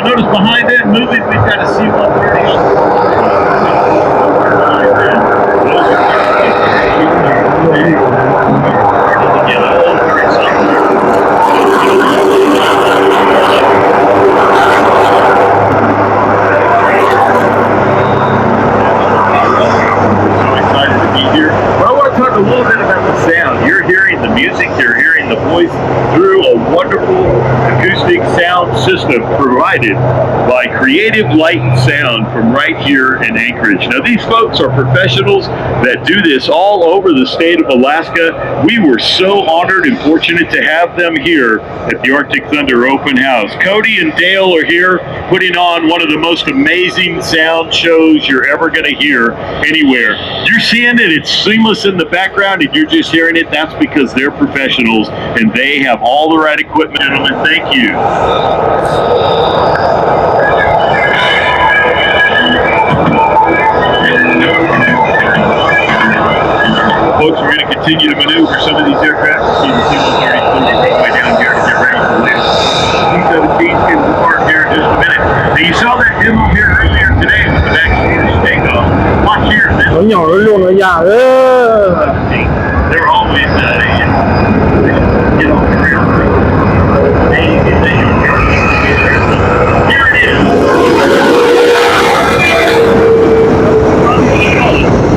You notice behind that moving, we've got a C-130. A little bit about the sound. You're hearing the music, you're hearing the voice through a wonderful acoustic sound system provided by Creative Light and Sound from right here in Anchorage. Now, these folks are professionals that do this all over the state of Alaska. We were so honored and fortunate to have them here at the Arctic Thunder Open House. Cody and Dale are here putting on one of the most amazing sound shows you're ever going to hear anywhere. You're seeing it, it's seamless in the background, and you're just hearing it. That's because they're professionals and they have all the right equipment. Gentlemen, thank you. Folks, we're going to continue to maneuver some of these aircraft. You see the C-130 floating runway down here to get ready to land. C-17's getting to park here in just a minute. Now, you saw that demo here earlier today with the backstairs takeoff. Watch here. Nó nhỏ nó luôn nó già. They're always get off the ground. Here it is.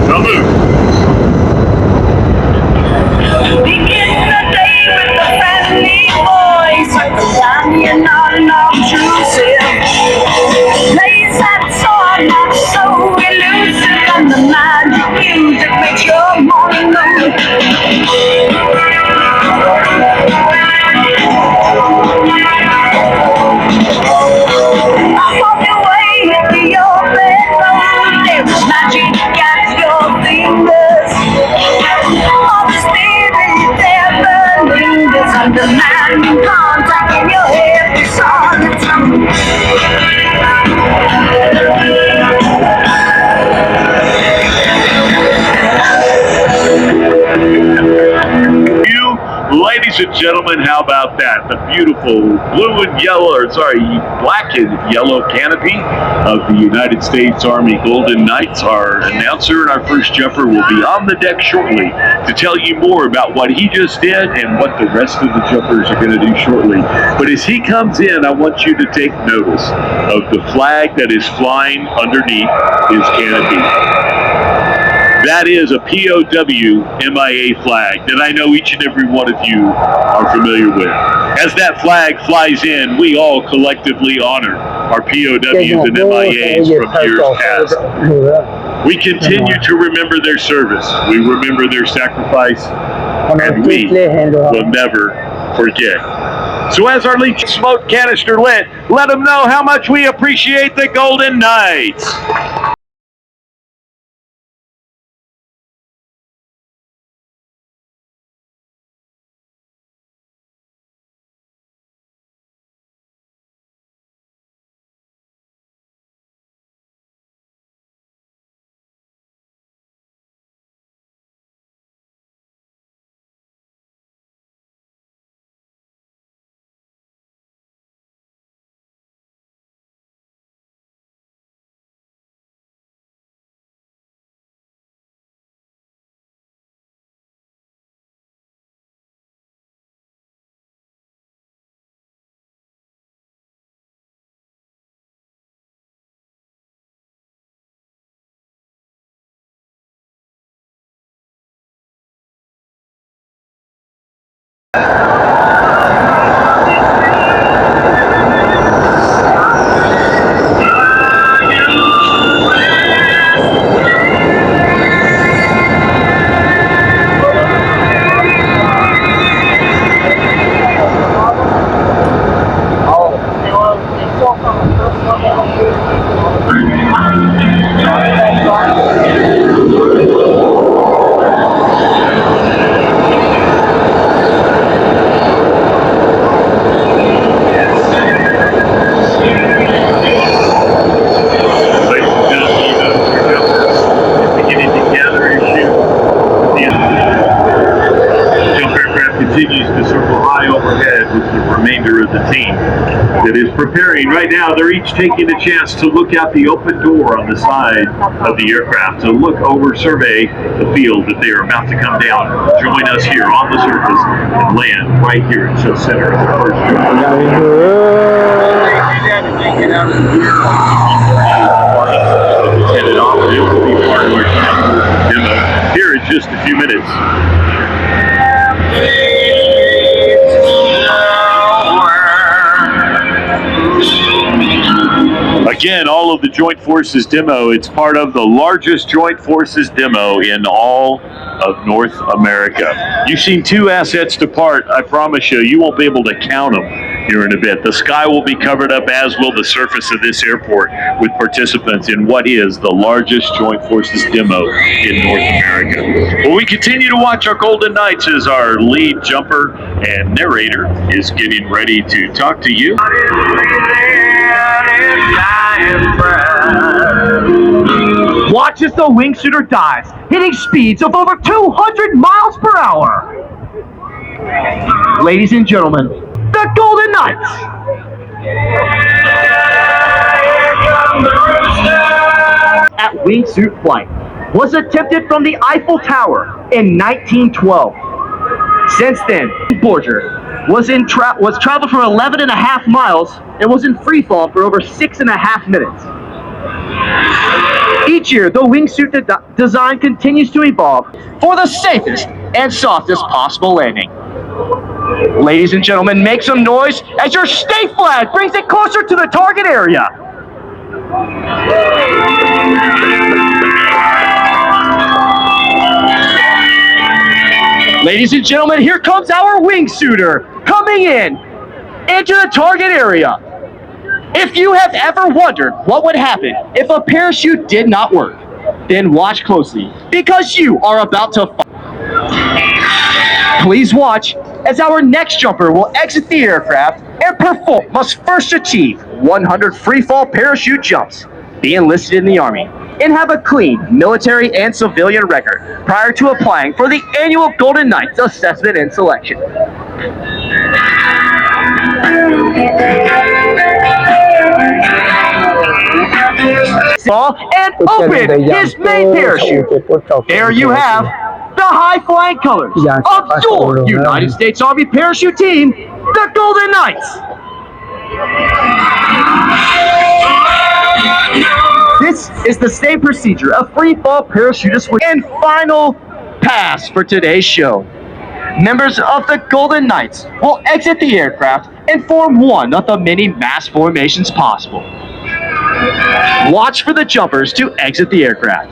Now move. Begin the day with the friendly voice, Johnny and non-obtrusive. Place that sword, not so elusive, and the magic music makes your morning go. I walk away to your bedroom, there's magic at your fingers. All the spirit ever lingers under man contact in your every song. Ladies and gentlemen, how about that? The beautiful blue and yellow, or sorry, black and yellow canopy of the United States Army Golden Knights. Our announcer and our first jumper will be on the deck shortly to tell you more about what he just did and what the rest of the jumpers are going to do shortly. But as he comes in, I want you to take notice of the flag that is flying underneath his canopy. That is a POW MIA flag that I know each and every one of you are familiar with. As that flag flies in, we all collectively honor our POWs and MIAs from years past. We continue to remember their service. We remember their sacrifice, and we will never forget. So as our lead smoke canister lit, let them know how much we appreciate the Golden Knights. that is preparing right now. They're each taking a chance to look out the open door on the side of the aircraft to look over, survey the field that they are about to come down. Join us here on the surface and land right here at show center of the first headed off, and it will be part of our demo here in just a few minutes. Again, all of the Joint Forces demo, it's part of the largest Joint Forces demo in all of North America. You've seen two assets depart. I promise you, you won't be able to count them here in a bit. The sky will be covered up, as will the surface of this airport, with participants in what is the largest Joint Forces demo in North America. Well, we continue to watch our Golden Knights as our lead jumper and narrator is getting ready to talk to you. Watch as the wingsuiter dives, hitting speeds of over 200 miles per hour. Ladies and gentlemen, the Golden Knights. At wingsuit flight was attempted from the Eiffel Tower in 1912. Since then, Borger was traveled for 11.5 miles and was in free fall for over 6.5 minutes. Each year, the wingsuit design continues to evolve for the safest and softest possible landing. Ladies and gentlemen, make some noise as your state flag brings it closer to the target area. Ladies and gentlemen, here comes our wingsuiter coming in into the target area. If you have ever wondered what would happen if a parachute did not work, then watch closely, because you are about to Please watch as our next jumper will exit the aircraft and must first achieve 100 free-fall parachute jumps, be enlisted in the Army, and have a clean military and civilian record prior to applying for the annual Golden Knights assessment and selection. And open his main parachute. There you have the high-flying colors of your United States Army parachute team, the Golden Knights. This is the same procedure of free-fall parachutists and final pass for today's show. Members of the Golden Knights will exit the aircraft and form one of the many mass formations possible. Watch for the jumpers to exit the aircraft.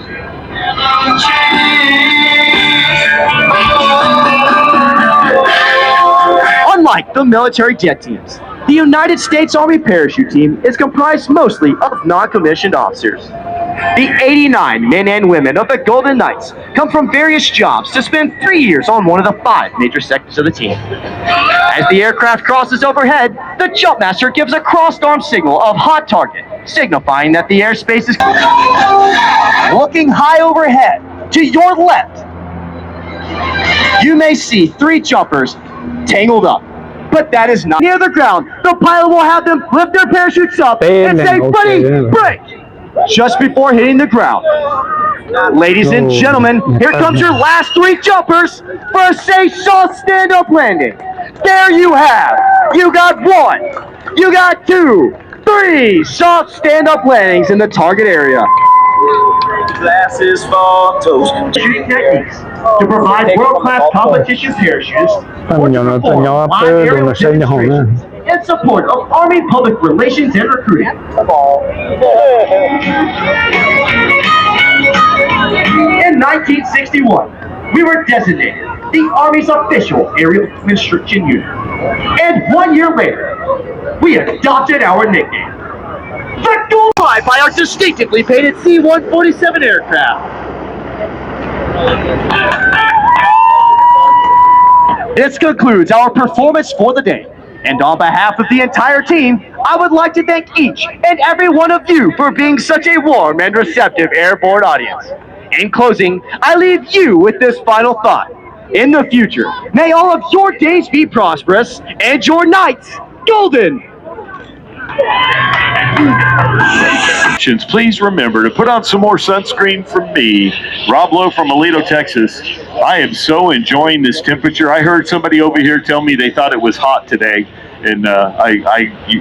Unlike the military jet teams, the United States Army parachute team is comprised mostly of non-commissioned officers. The 89 men and women of the Golden Knights come from various jobs to spend 3 years on one of the 5 major sectors of the team. As the aircraft crosses overhead, the jumpmaster gives a crossed-arm signal of hot target, signifying that the airspace is looking high overhead. To your left, you may see 3 jumpers tangled up, but that is not near the ground. The pilot will have them lift their parachutes up and say, "Buddy, break!" just before hitting the ground. Ladies and gentlemen, here comes your last 3 jumpers for a safe, soft stand-up landing. There you have. You got 1, you got 2, 3 soft stand-up landings in the target area. Glasses for toast. Shooting techniques to provide world-class competition parachutists or to perform live aerial demonstrations in support of Army public relations and recruiting. In 1961, we were designated the Army's official aerial construction unit. And 1 year later, we adopted our nickname. The Golden Knights by our distinctively painted C-147 aircraft. This concludes our performance for the day. And on behalf of the entire team, I would like to thank each and every one of you for being such a warm and receptive airborne audience. In closing, I leave you with this final thought. In the future, may all of your days be prosperous and your nights golden. Please remember to put on some more sunscreen from me, Rob Lowe from Aledo, Texas. I am so enjoying this temperature. I heard somebody over here tell me they thought it was hot today, and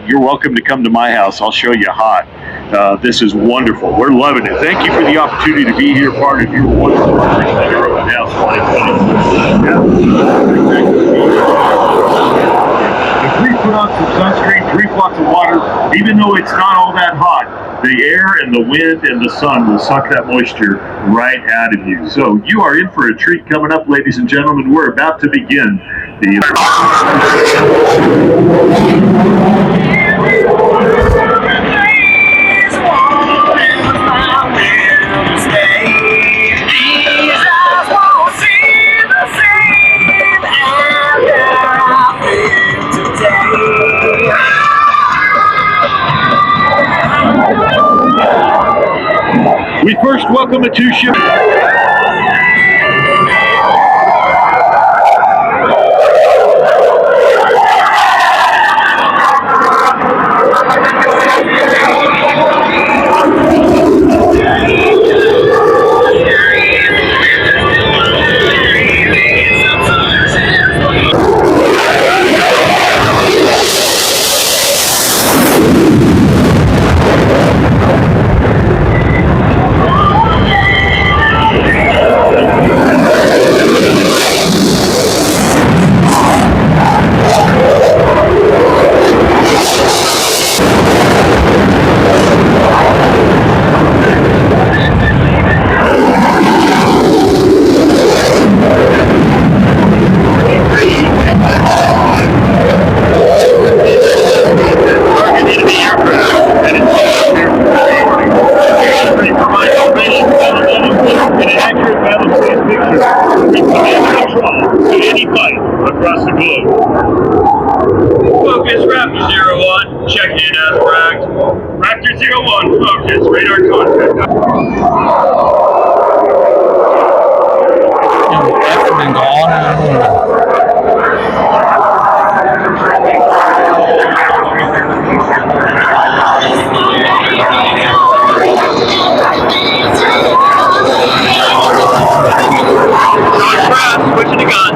you're welcome to come to my house. I'll show you hot. This is wonderful. We're loving it. Thank you for the opportunity to be here, part of your wonderful Urban House 2020. Please put on some sunscreen, drink lots of water. Even though it's not all that hot, the air and the wind and the sun will suck that moisture right out of you. So you are in for a treat coming up, ladies and gentlemen. We're about to begin the We first welcome a two-ship. Across the globe. Focus Raptor 01, check in as bragged. Raptor 01, focus, radar contact. Switching the gun.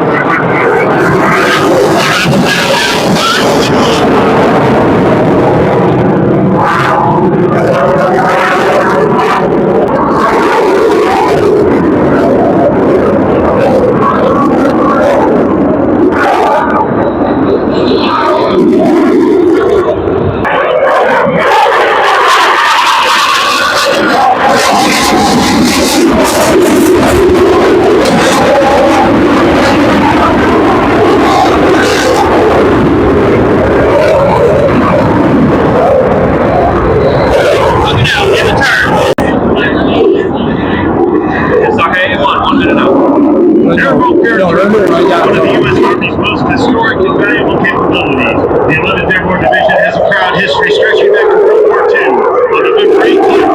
One of the U.S. Army's most historic and valuable capabilities. The 11th Airborne Division has a proud history stretching back to World War II. On November 18th,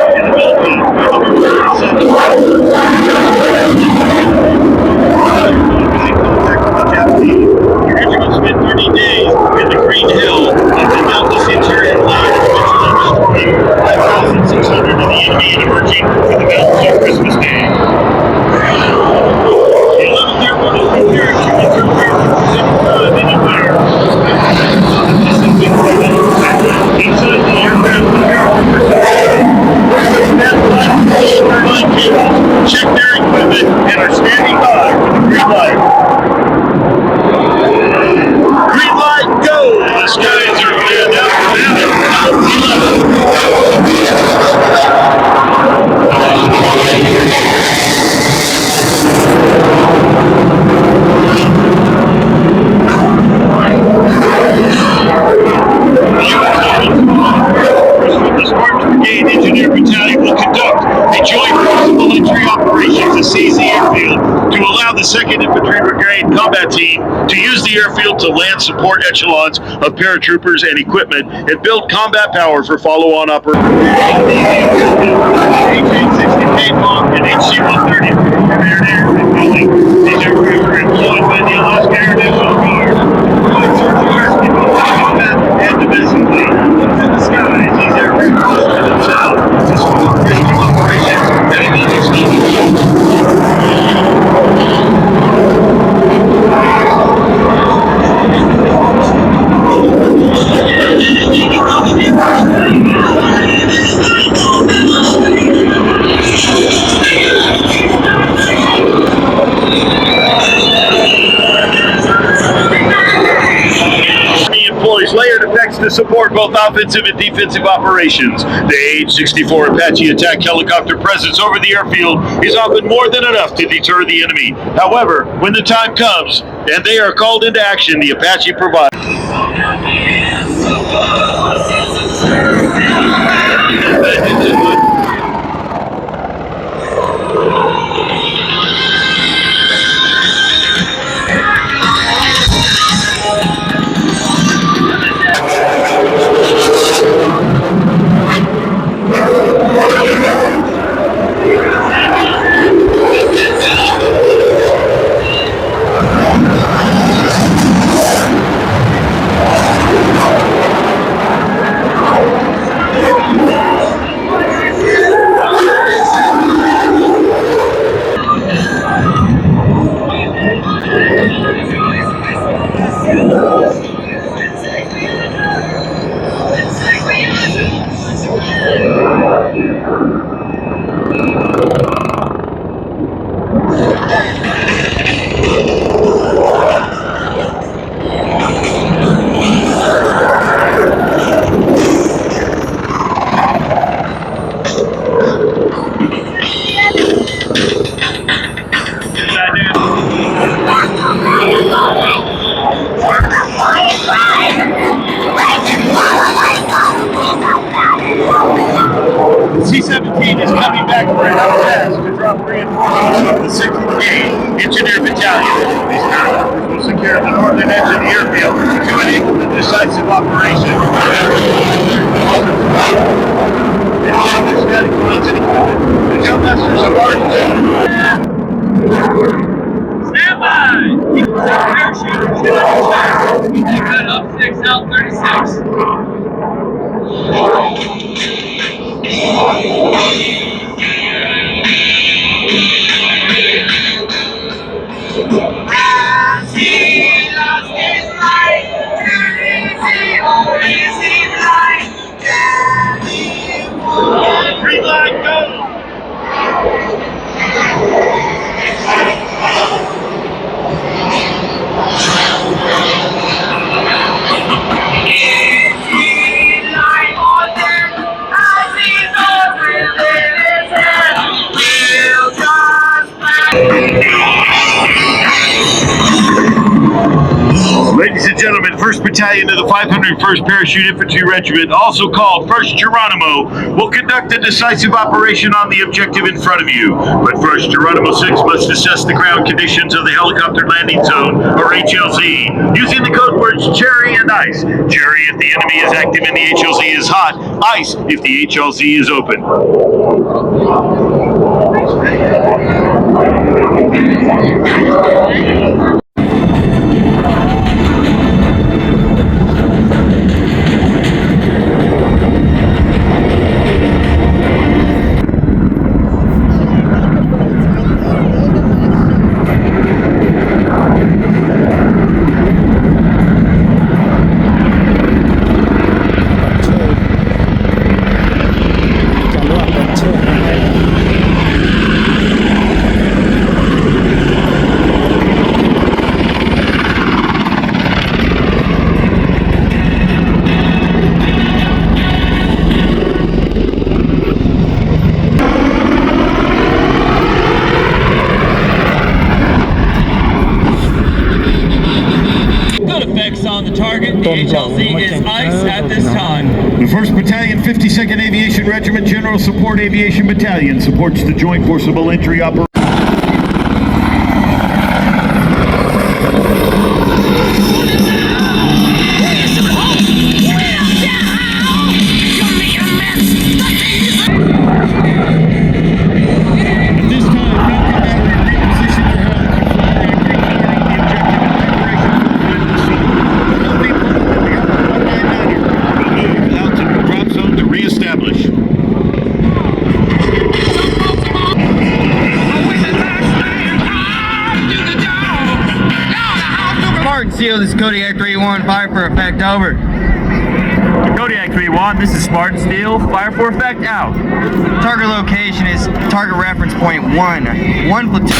in the Philippines, the regiment spent 30 days in the Green Hill in the mountainous interior line, destroying 5,600 of the enemy and emerging from the mountains on Christmas Day. The 11th Airborne is prepared to interfere anywhere. Inside the aircraft, check their equipment and are standing by with the green light. Green light, go! The skies are cleared out. The Spartan Brigade Engineer Battalion will conduct a joint forcible entry operation to seize the airfield to allow the 2nd Infantry Brigade Combat Team to use the airfield to land support echelons of paratroopers and equipment and build combat power for follow-on operations. H-860 Bomb and HC-130 prepared aircraft building. These aircraft are employed by the Alaska Air National Guard. deploys layered effects to support both offensive and defensive operations. The AH-64 Apache attack helicopter presence over the airfield is often more than enough to deter the enemy. However, when the time comes and they are called into action, the Apache provides C-17 is coming back for another task to drop reinforcements of the 60th Engineer Battalion. These helicopters will secure the northern edge of the airfield to enable the decisive operation. The static fields and equipment. The Jump-Masters of Arden. Stand by! Parachute, good up 6, out 36. As he lost his life, easy, oh easy life, Green light, go! Ladies and gentlemen, 1st Battalion of the 501st Parachute Infantry Regiment, also called 1st Geronimo, will conduct a decisive operation on the objective in front of you. But first, Geronimo 6 must assess the ground conditions of the helicopter landing zone, or HLZ, using the code words Cherry and Ice. Cherry if the enemy is active and the HLZ is hot, Ice if the HLZ is open. on the target. The HLZ is ice at this time. The 1st Battalion, 52nd Aviation Regiment, General Support Aviation Battalion supports the Joint Forcible Entry Operation. Seal, this is Kodiak 3-1, fire for effect, over. Kodiak 3-1, this is Spartan Steel, fire for effect, out. Target location is target reference point 1. 1 platoon.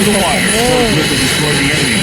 to the wire. Close with and destroy the enemy.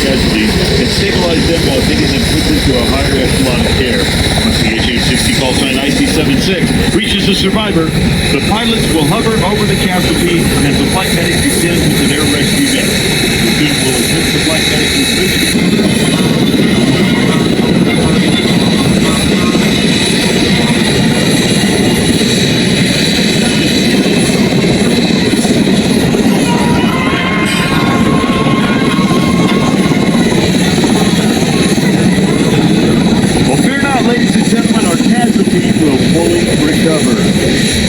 And stabilize them while getting them quickly to a higher echelon of care. Once the HH-60 call sign IC-76 reaches the survivor, the pilots will hover over the casualty as the flight medic begins with an air rescue mission. The team will assist the flight medic with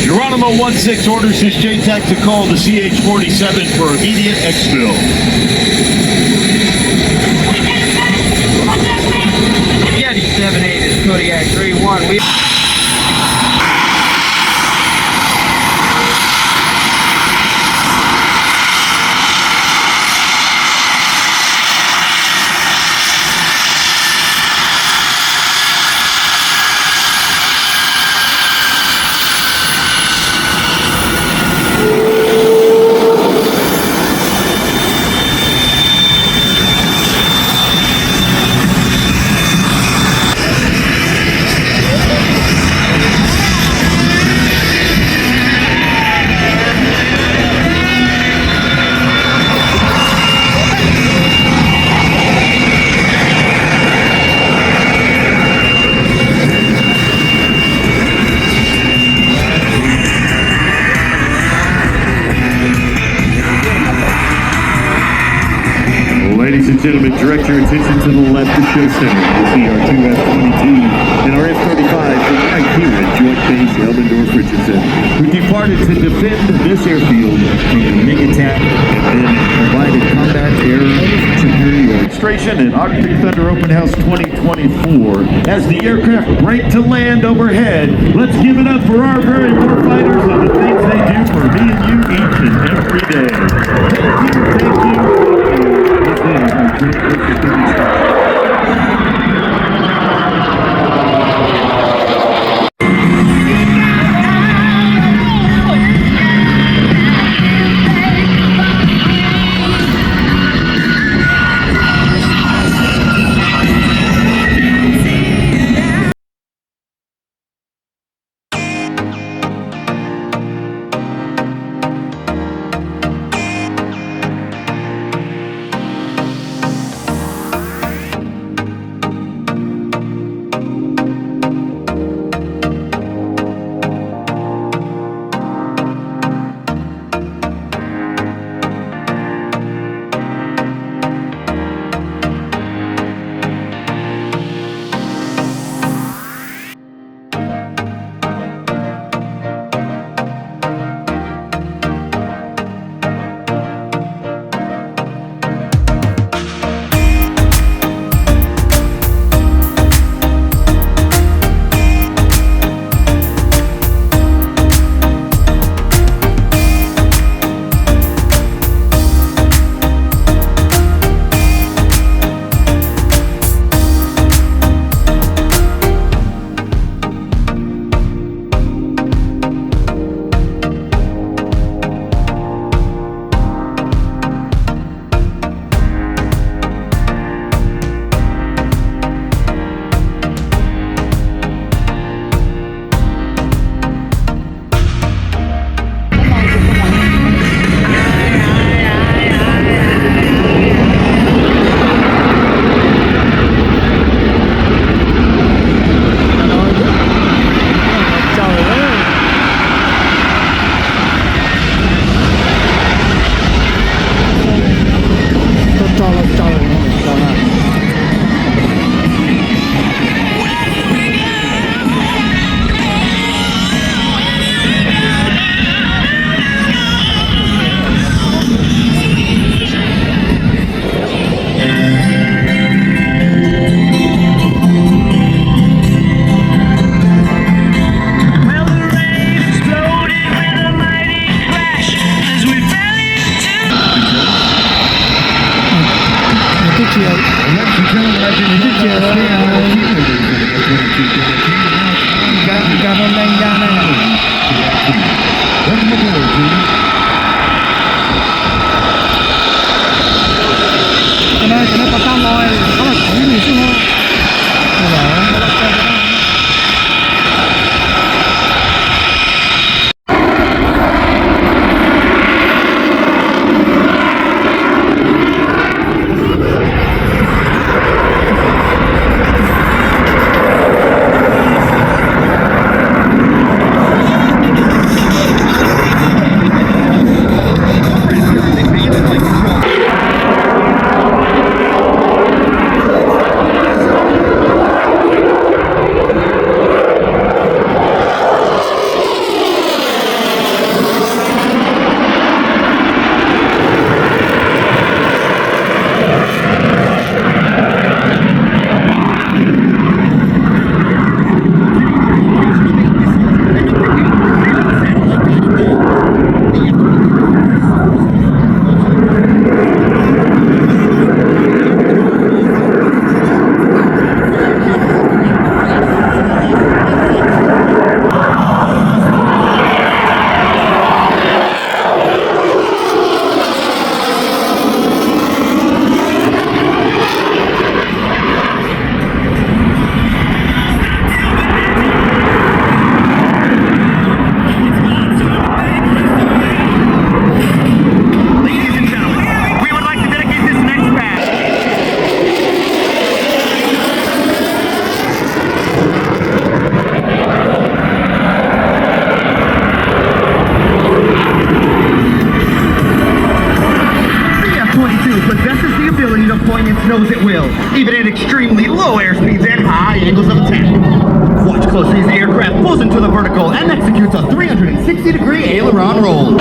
Geronimo 16 orders his JTAC to call the CH-47 for immediate exfil. Yeti 78 is Kodiak 3-1. We Ladies and gentlemen, direct your attention to the left of show center. You'll see our two F-22 and our F-35 right here at Joint Base Elmendorf-Richardson, who departed to defend this airfield from the MiG attack and then provided combat air security orchestration at Octane Thunder Open House 2024. As the aircraft break to land overhead, let's give it up for our very warfighters and the things they do for me and you each and every day. Thank you. still, even at extremely low airspeeds and high angles of attack. Watch closely as the aircraft pulls into the vertical and executes a 360-degree aileron roll.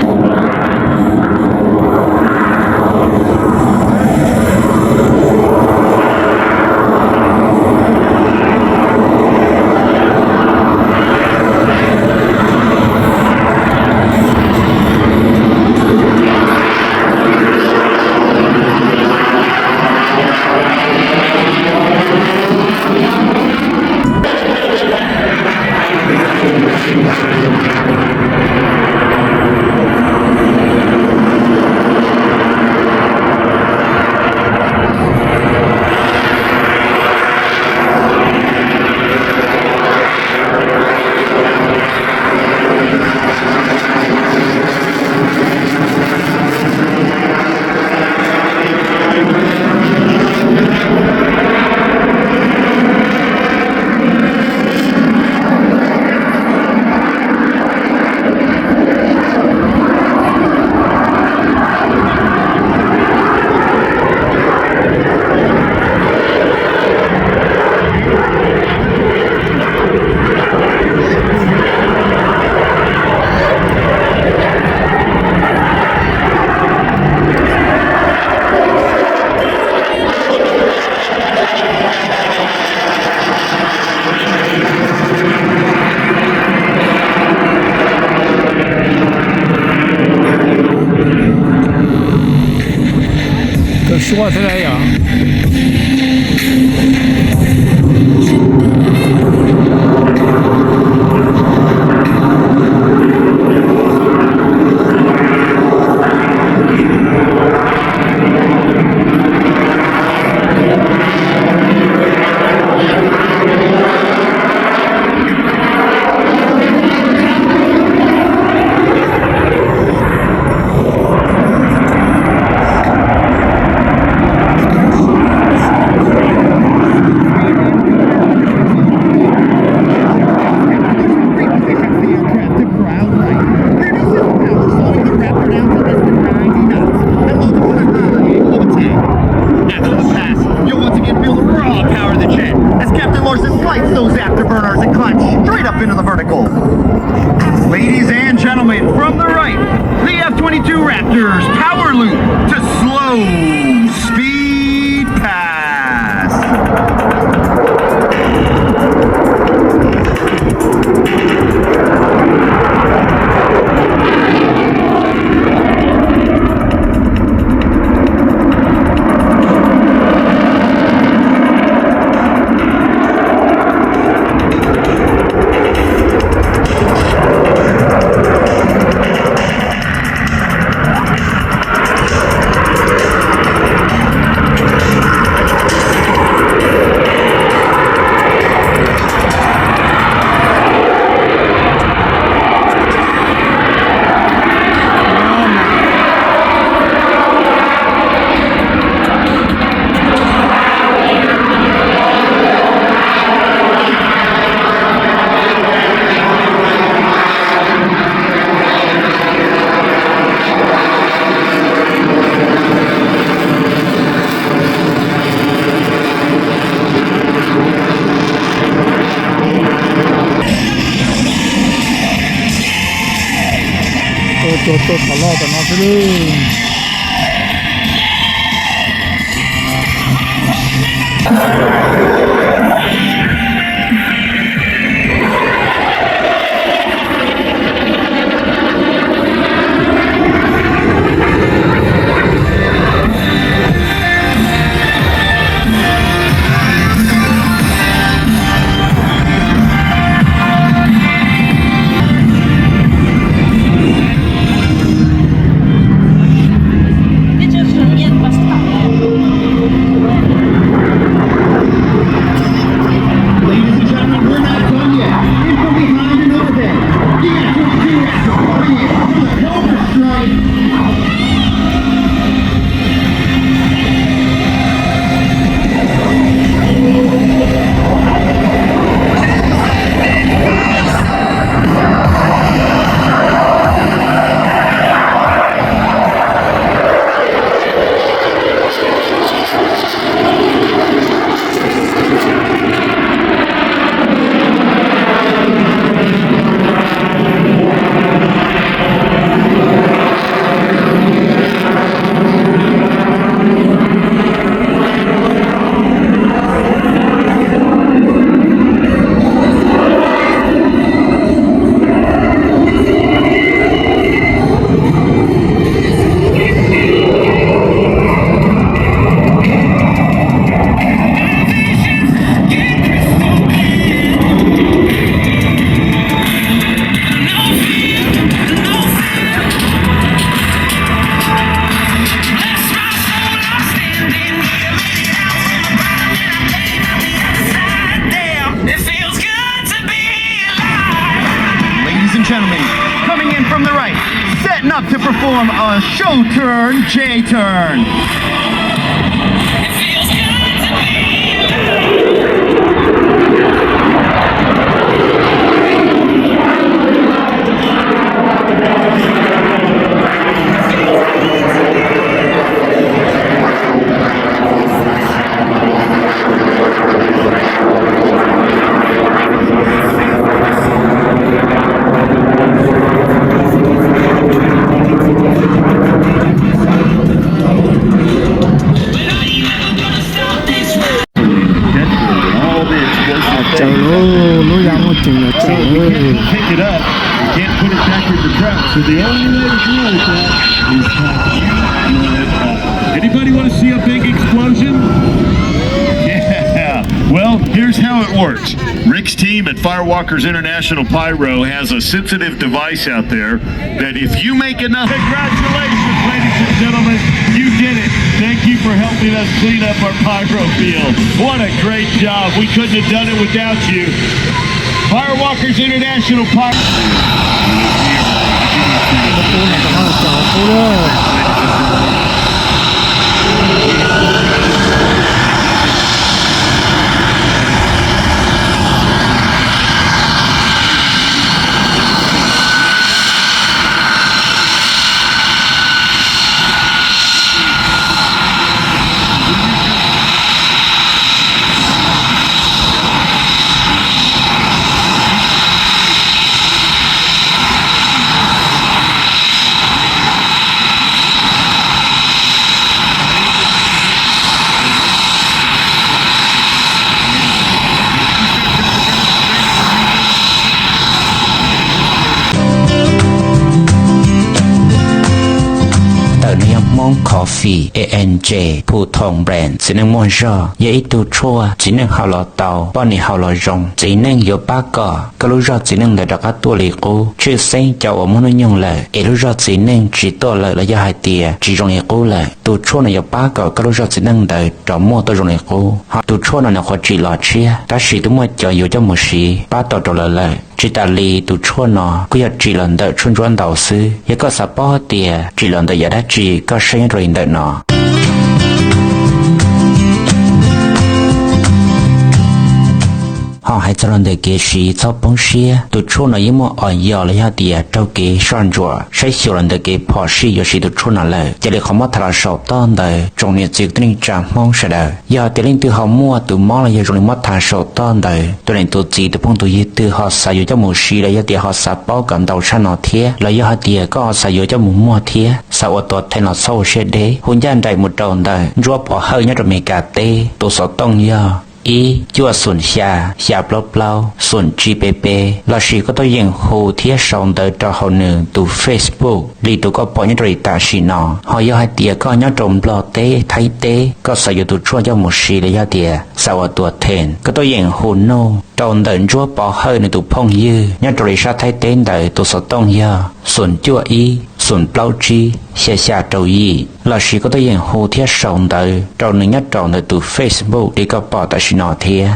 Что это я? Into the vertical. Ladies and gentlemen, from the right, the F-22 Raptors power loop to slow speed pass. Tôi thả lo tao nó sẽ đi. setting up to perform a show turn, J turn. Pick it up. You can't put it back in the truck. So the only way to deal with that is anybody want to see a big explosion? Yeah. Well, here's how it works. Rick's team at Firewalkers International Pyro has a sensitive device out there that if you make enough... Congratulations, ladies and gentlemen. You did it. Thank you for helping us clean up our pyro field. What a great job. We couldn't have done it without you. Firewalkers International Pyro. Coffee ANJ ผู้ทองแบรนด์สินึงมอนจอยาอิตูชัวจินึงฮาลอเตาป้อนนี่ฮาลอจงจินึงโยปากก็รู้จอจินึงเดดักตัวลีกูชื่อเซ็งเจ้าอมนุยงเลยรู้จอจินึงจีตัวเลยและยาหายเตียจีจงเอกูเลยตูชัวในโยปากก็รู้จอจินึงเดจอมัวตัวจงเอกูฮะตูชัวในขวดจีหลอดเชียแต่สีตัวมัวจออยู่เจ้ามือสีป้าตัวเลยจิตาลีตูชัวนอก็อยากจีหลันเดชุนจวนดาวซื้อยังก็สะป้อเตียจีหลันเดอยากได้จีก็เซ็งรินเดนอhọ hãy cho lần để kế sĩ cho bóng xia tụi chua nó yếm một ỏi dò lấy hạt địa trâu kế son chùa sẽ hiểu lần để kế bỏ xì yo xì tụi chua nó lời chỉ để không mất thà sầu ton đời trong nhiệt dịch tình trạng mong sẽ đời giờ tiền linh từ họ mua từ món là giờ trong mất thà sầu ton đời tụi này tụi gì tụi phong tụi gì từ họ xài yo cho một xì là hạt địa họ xài bao cầm đầu sang nó thiê là hạt địa có họ xài yo cho một mua thiê sao ở tuột thay nó sâu sẽ đế hôn nhân đại một tròn đời rùa bỏ hơi nhá rồi mày cả tê tụi sầu tông giờ ý chua xuân xa blau xuân GPP là sự có tôi dành hồ thiết sống tới cho hậu nữ từ Facebook vì tôi có bỏ những rỉ tạ sĩ nó họ do hai tìa có nhá trồng blo tế thấy tế có sử dụng tôi chua cho một sĩ để do tìa sao ở tuột thèn có tôi dành hồ nô trồng tới chua bỏ hơi nữ tôi phong dư nhá rỉ xa thấy tế tới tôi sợ tông giờ xuân chua ý xuân blau chi xa trâu y là sự có tôi dành hồ thiết sống tới trồng nữ nhá trồng tới từ Facebook để có bỏ tạ sĩ nó thiê